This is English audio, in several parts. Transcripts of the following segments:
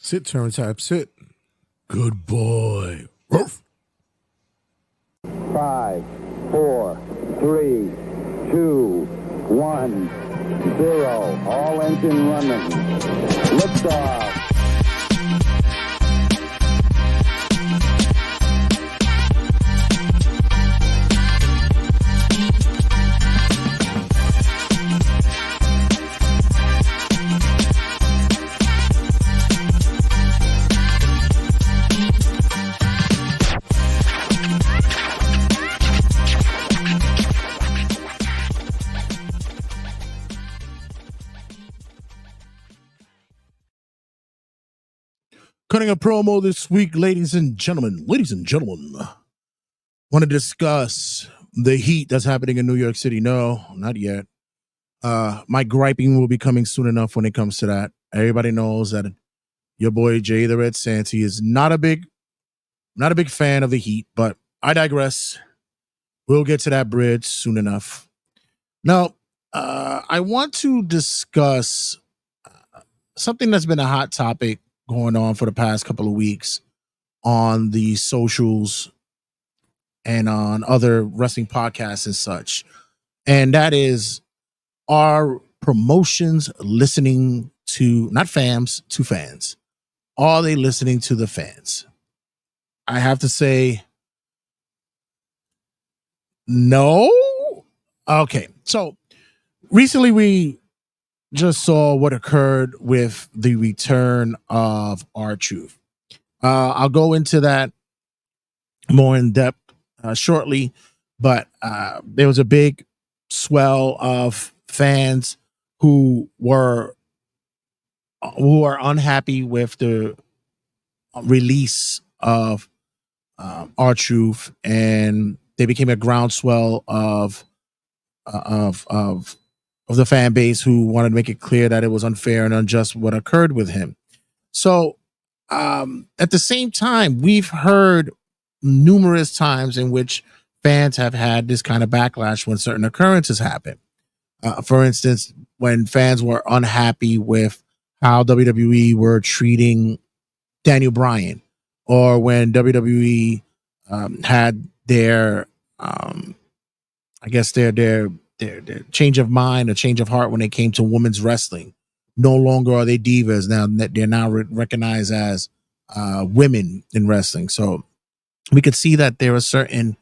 Sit, turn type, sit. Good boy. Ruff. 5, 4, 3, 2, 1, 0. All engine running. Liftoff. Cutting a promo this week, ladies and gentlemen. Ladies and gentlemen, want to discuss the heat that's happening in New York City? No, not yet. My griping will be coming soon enough when it comes to that. Everybody knows that your boy Jay the Red Santee is not a big fan of the heat, but I digress. We'll get to that bridge soon enough. Now, I want to discuss something that's been a hot topic going on for the past couple of weeks on the socials and on other wrestling podcasts and such. And that is, are promotions listening to, not fans, to fans? Are they listening to the fans? I have to say, no. Okay. So recently we just saw what occurred with the return of R-Truth. I'll go into that more in depth shortly, but there was a big swell of fans who are unhappy with the release of R-Truth, and they became a groundswell of the fan base who wanted to make it clear that it was unfair and unjust what occurred with him. So at the same time, we've heard numerous times in which fans have had this kind of backlash when certain occurrences happen. For instance, when fans were unhappy with how WWE were treating Daniel Bryan, or when WWE had their their change of mind, a change of heart when it came to women's wrestling. No longer are they divas. Now they're now recognized as women in wrestling. So we could see that there are certain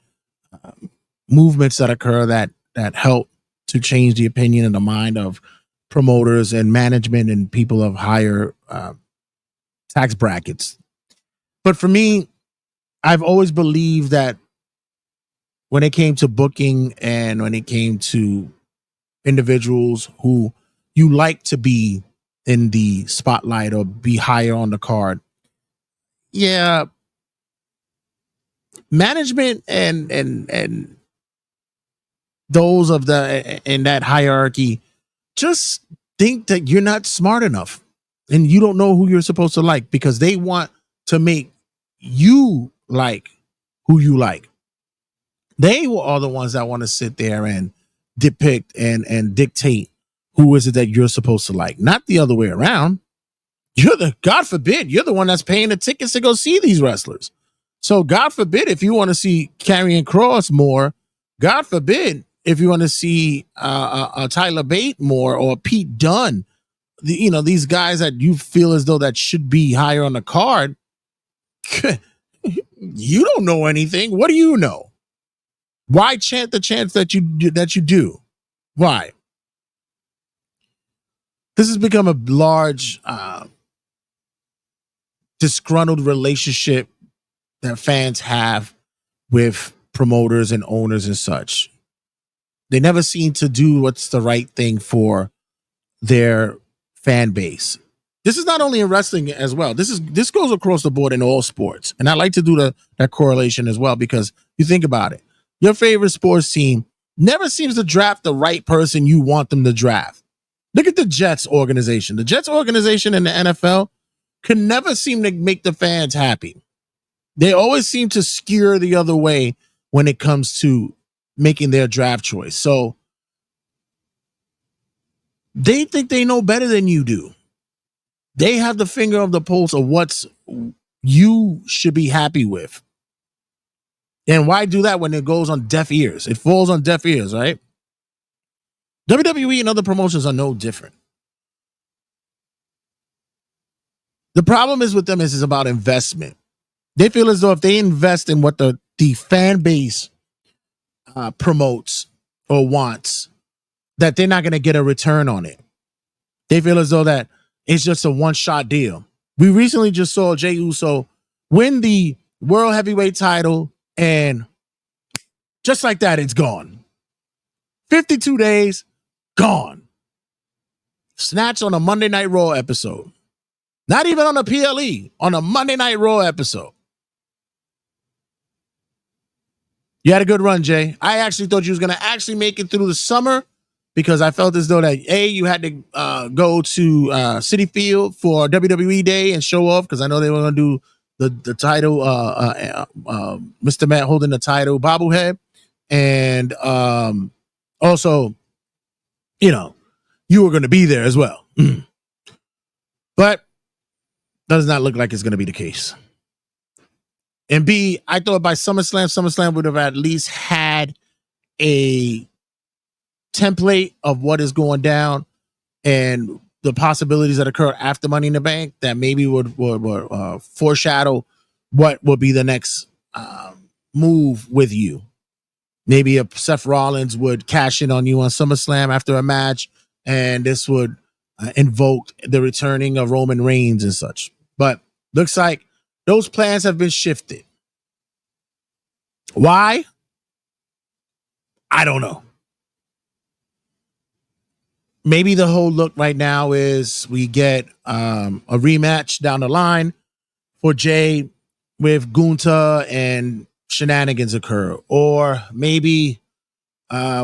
movements that occur that help to change the opinion and the mind of promoters and management and people of higher tax brackets. But for me, I've always believed that when it came to booking and when it came to individuals who you like to be in the spotlight or be higher on the card, yeah, management and those of the in that hierarchy just think that you're not smart enough and you don't know who you're supposed to like, because they want to make you like who you like. They are the ones that want to sit there and depict and dictate who is it that you're supposed to like, not the other way around. God forbid, you're the one that's paying the tickets to go see these wrestlers. So God forbid if you want to see Karrion Kross more, God forbid if you want to see Tyler Bate more, or Pete Dunne, these guys that you feel as though that should be higher on the card. You don't know anything. What do you know? Why chant the chants that you do? Why? This has become a large, disgruntled relationship that fans have with promoters and owners and such. They never seem to do what's the right thing for their fan base. This is not only in wrestling as well. This goes across the board in all sports. And I like to do that correlation as well, because you think about it. Your favorite sports team never seems to draft the right person you want them to draft. Look at the Jets organization. The Jets organization in the NFL can never seem to make the fans happy. They always seem to skewer the other way when it comes to making their draft choice. So they think they know better than you do. They have the finger of the pulse of what's you should be happy with. And why do that when it goes on deaf ears? It falls on deaf ears, right? WWE and other promotions are no different. The problem is with them is about investment. They feel as though if they invest in what the fan base promotes or wants, that they're not going to get a return on it. They feel as though that it's just a one-shot deal. We recently just saw Jey Uso win the World Heavyweight title, and just like that, it's gone. 52 days, gone. Snatched on a Monday Night Raw episode. Not even on a PLE, on a Monday Night Raw episode. You had a good run, Jay. I actually thought you was going to actually make it through the summer because I felt as though that, A, you had to go to Citi Field for WWE Day and show off because I know they were going to do the title, Mr. Matt holding the title bobblehead. And also, you know, you were going to be there as well. But does not look like it's going to be the case. And B, I thought by SummerSlam would have at least had a template of what is going down and the possibilities that occur after Money in the Bank that maybe would foreshadow what would be the next move with you. Maybe if Seth Rollins would cash in on you on SummerSlam after a match, and this would invoke the returning of Roman Reigns and such. But looks like those plans have been shifted. Why? I don't know. Maybe the whole look right now is we get a rematch down the line for Jay with Gunther and shenanigans occur. Or maybe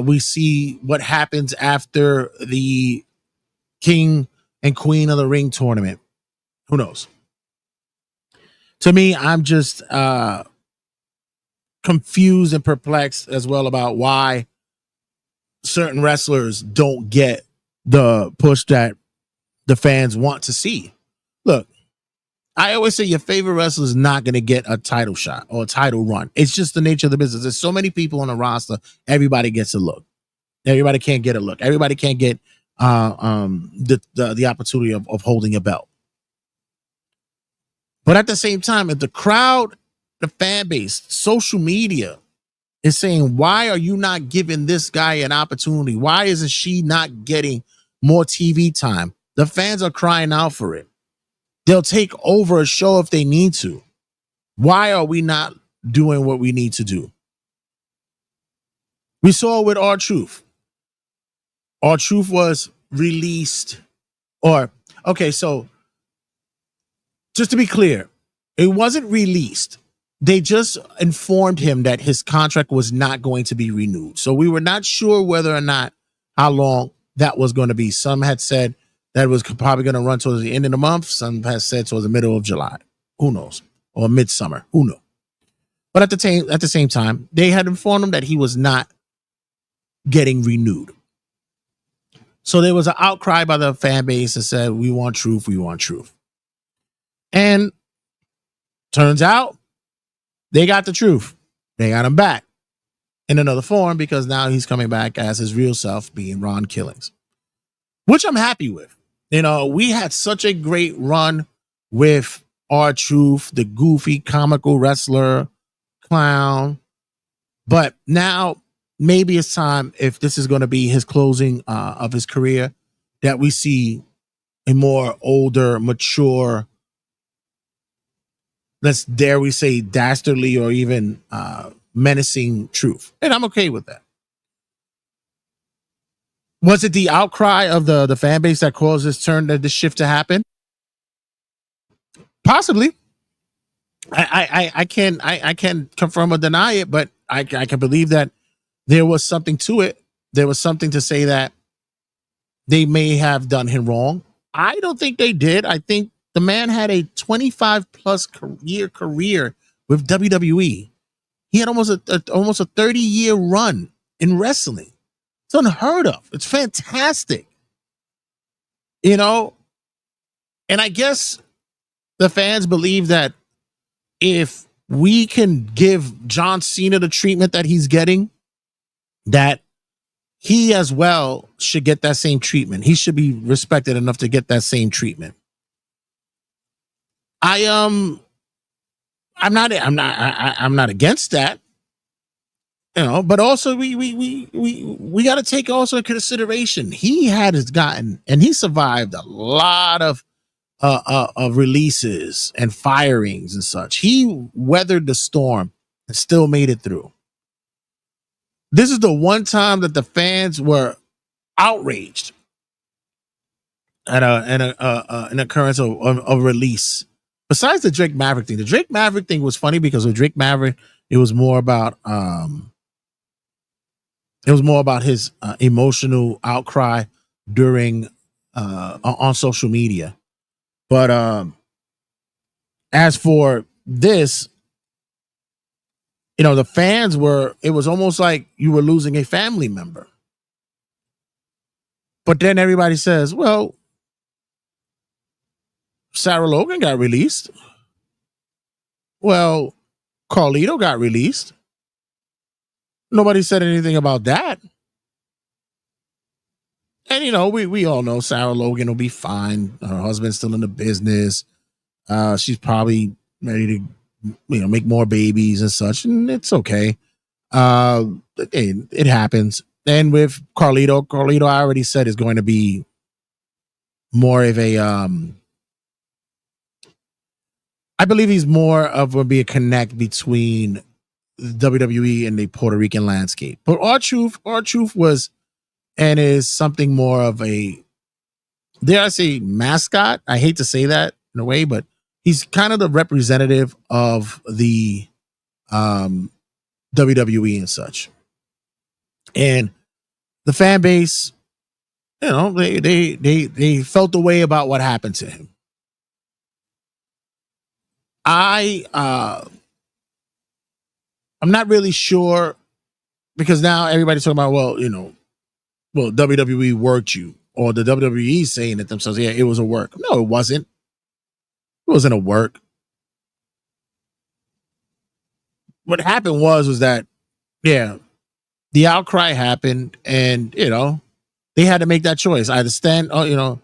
we see what happens after the King and Queen of the Ring tournament. Who knows? To me, I'm just confused and perplexed as well about why certain wrestlers don't get the push that the fans want to see. Look, I always say your favorite wrestler is not going to get a title shot or a title run. It's just the nature of the business. There's so many people on the roster. Everybody gets a look. Everybody can't get a look. Everybody can't get the opportunity of holding a belt. But at the same time, if the crowd, the fan base, social media is saying, why are you not giving this guy an opportunity? Why isn't she not getting more TV time? The fans are crying out for it. They'll take over a show if they need to. Why are we not doing what we need to do? We saw it with R-Truth. R-Truth was released. So just to be clear, it wasn't released. They just informed him that his contract was not going to be renewed. So we were not sure whether or not how long that was going to be. Some had said that it was probably going to run towards the end of the month. Some had said towards the middle of July. Who knows? Or midsummer. Who knows? But at the same time, they had informed him that he was not getting renewed. So there was an outcry by the fan base that said, we want truth, we want truth. And turns out they got the truth. They got him back in another form because now he's coming back as his real self, being Ron Killings, which I'm happy with. You know, we had such a great run with R-Truth, the goofy, comical wrestler, clown. But now maybe it's time, if this is going to be his closing of his career, that we see a more older, mature, dare we say, dastardly or even menacing Truth. And I'm okay with that. Was it the outcry of the fan base that caused this shift to happen? Possibly. I can't confirm or deny it, but I can believe that there was something to it. There was something to say that they may have done him wrong. I don't think they did. I think the man had a 25 plus year career with WWE. He had almost a 30-year run in wrestling. It's unheard of. It's fantastic. You know, And I guess the fans believe that if we can give John Cena the treatment that he's getting, that he as well should get that same treatment. He should be respected enough to get that same treatment. I'm not against that, but also we got to take also in consideration he he survived a lot of releases and firings and such. He weathered the storm and still made it through. This is the one time that the fans were outraged at an occurrence of release. Besides the Drake Maverick thing, the Drake Maverick thing was funny because with Drake Maverick, it was more about his emotional outcry during on social media. But as for this, the fans it was almost like you were losing a family member. But then everybody says, well, Sarah Logan got released. Well, Carlito got released. Nobody said anything about that. And, we all know Sarah Logan will be fine. Her husband's still in the business. She's probably ready to, make more babies and such. And it's okay. It happens. And with Carlito, I already said is going to be more of a, I believe he's more of going to be a connect between WWE and the Puerto Rican landscape. But R-Truth was and is something more of a, dare I say, mascot. I hate to say that in a way, but he's kind of the representative of the WWE and such. And the fan base, they felt the way about what happened to him. I'm not really sure because now everybody's talking about, well, WWE worked you, or the WWE saying it themselves. Yeah, it was a work. No, it wasn't. It wasn't a work. What happened was that, yeah, the outcry happened, and they had to make that choice: either stand on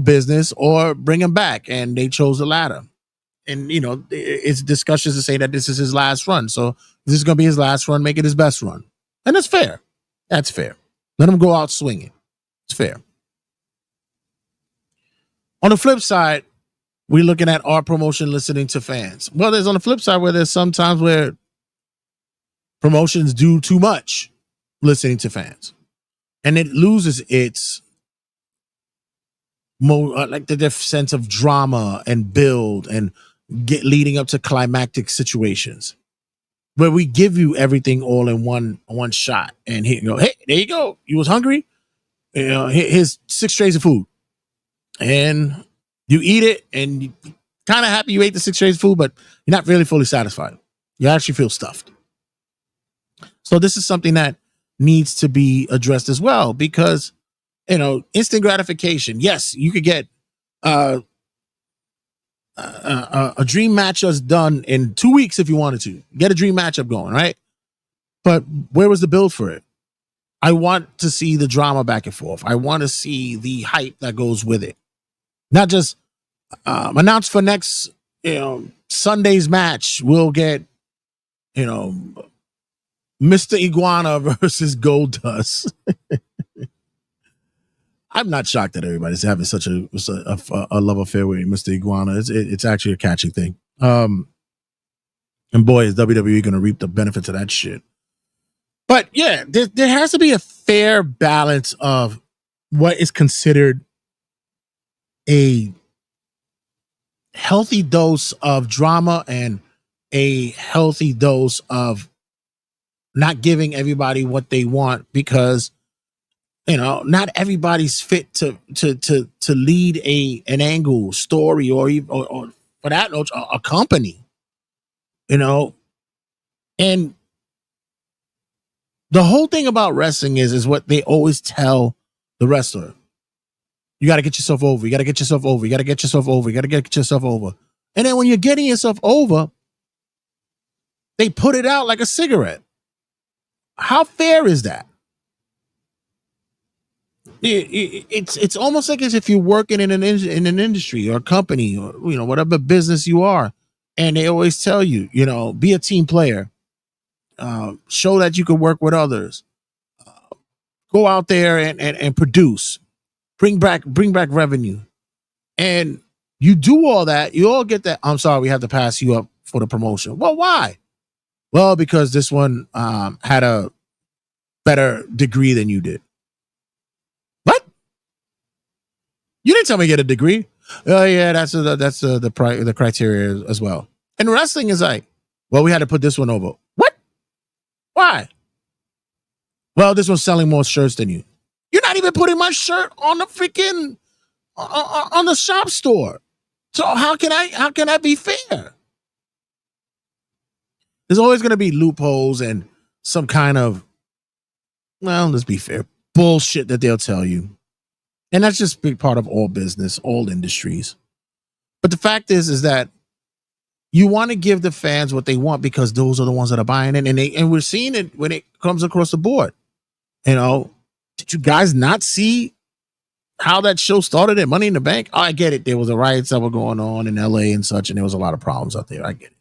business or bring him back, and they chose the latter. And it's discussions to say that this is his last run. So if this is going to be his last run, make it his best run, and that's fair. That's fair. Let him go out swinging. It's fair. On the flip side, we're looking at our promotion listening to fans. Well, there's on the flip side where there's sometimes where promotions do too much listening to fans, and it loses its like the sense of drama and build and leading up to climactic situations where we give you everything all in one shot, and here you go. Hey, there you go. You was hungry. Here's 6 trays of food, and you eat it, and you kind of happy you ate the 6 trays of food, but you're not really fully satisfied. You actually feel stuffed. So this is something that needs to be addressed as well, because instant gratification. Yes, you could get a dream match us done in 2 weeks if you wanted to. Get a dream matchup going, right? But where was the build for it? I want to see the drama back and forth. I want to see the hype that goes with it. Not just announced for next Sunday's match. We'll get Mr. Iguana versus Goldust. I'm not shocked that everybody's having such a love affair with Mr. Iguana. It's actually a catchy thing. And boy, is WWE going to reap the benefits of that shit. But yeah, there has to be a fair balance of what is considered a healthy dose of drama and a healthy dose of not giving everybody what they want, because not everybody's fit to lead an angle story or for that note a company. And the whole thing about wrestling is what they always tell the wrestler. You got to get yourself over. You got to get yourself over. You got to get yourself over. You got to get yourself over. And then when you're getting yourself over, they put it out like a cigarette. How fair is that? It's almost like as if you're working in an industry or a company or whatever business you are, and they always tell you, be a team player, show that you can work with others, go out there and produce, bring back revenue, and you do all that, you all get that. I'm sorry, we have to pass you up for the promotion. Well, why? Well, because this one had a better degree than you did. What? You didn't tell me to get a degree. Oh yeah, that's the criteria as well. And wrestling is like, well, we had to put this one over. What? Why? Well, this one's selling more shirts than you. You're not even putting my shirt on the freaking on the shop store. So how can I be fair? There's always going to be loopholes and some kind of, well, let's be fair, bullshit that they'll tell you. And that's just a big part of all business, all industries. But the fact is that you want to give the fans what they want because those are the ones that are buying it. And we're seeing it when it comes across the board. Did you guys not see how that show started at Money in the Bank? Oh, I get it. There was a riots that were going on in LA and such, and there was a lot of problems out there. I get it.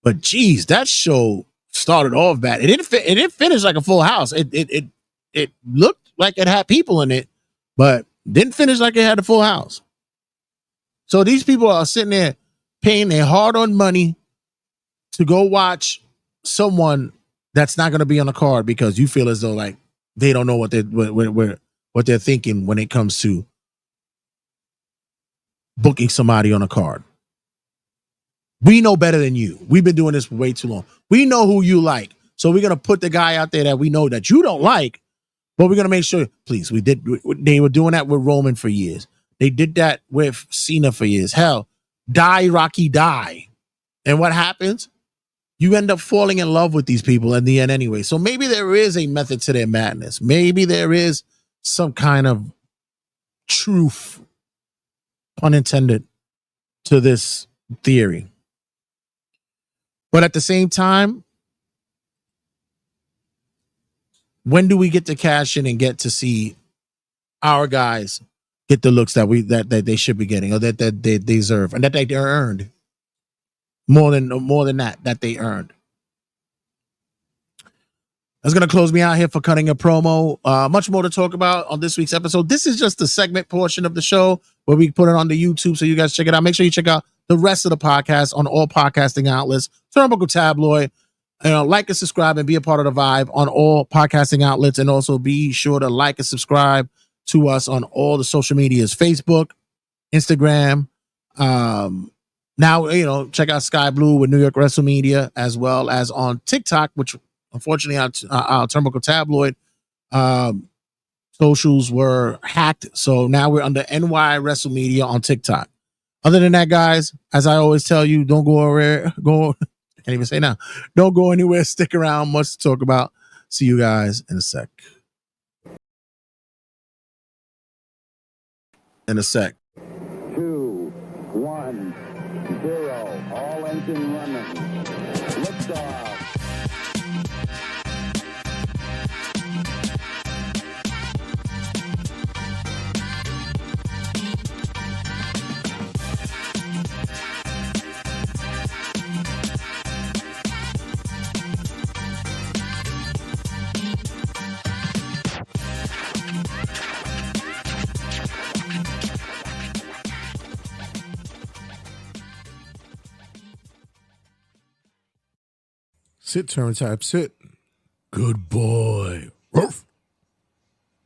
But geez, that show started off bad. It didn't finish like a full house. It looked like it had people in it, but didn't finish like it had a full house. So these people are sitting there paying their hard-earned money to go watch someone that's not going to be on the card because you feel as though like they don't know what they're thinking when it comes to booking somebody on a card. We know better than you. We've been doing this for way too long. We know who you like. So we're going to put the guy out there that we know that you don't like, but we're going to make sure, please, they were doing that with Roman for years. They did that with Cena for years. Hell, die, Rocky, die. And what happens? You end up falling in love with these people in the end anyway. So maybe there is a method to their madness. Maybe there is some kind of truth, pun intended, to this theory. But at the same time, when do we get to cash in and get to see our guys get the looks that they should be getting or that they deserve and that they earned more than that they earned? That's going to close me out here for cutting a promo. Much more to talk about on this week's episode. This is just the segment portion of the show where we put it on the YouTube, so you guys check it out. Make sure you check out the rest of the podcast on all podcasting outlets. Turnbuckle Tabloid. Like and subscribe and be a part of the vibe on all podcasting outlets. And also be sure to like and subscribe to us on all the social medias, Facebook, Instagram. Now, check out Sky Blue with New York Wrestle Media, as well as on TikTok, which unfortunately our Turnbuckle Tabloid socials were hacked. So now we're under NY Wrestle Media on TikTok. Other than that, guys, as I always tell you, don't go anywhere. I can't even say now. Don't go anywhere. Stick around. Much to talk about. See you guys in a sec. In a sec. 2, 1, 0. All engine running. Liftoff. Sit, turn type, sit. Good boy.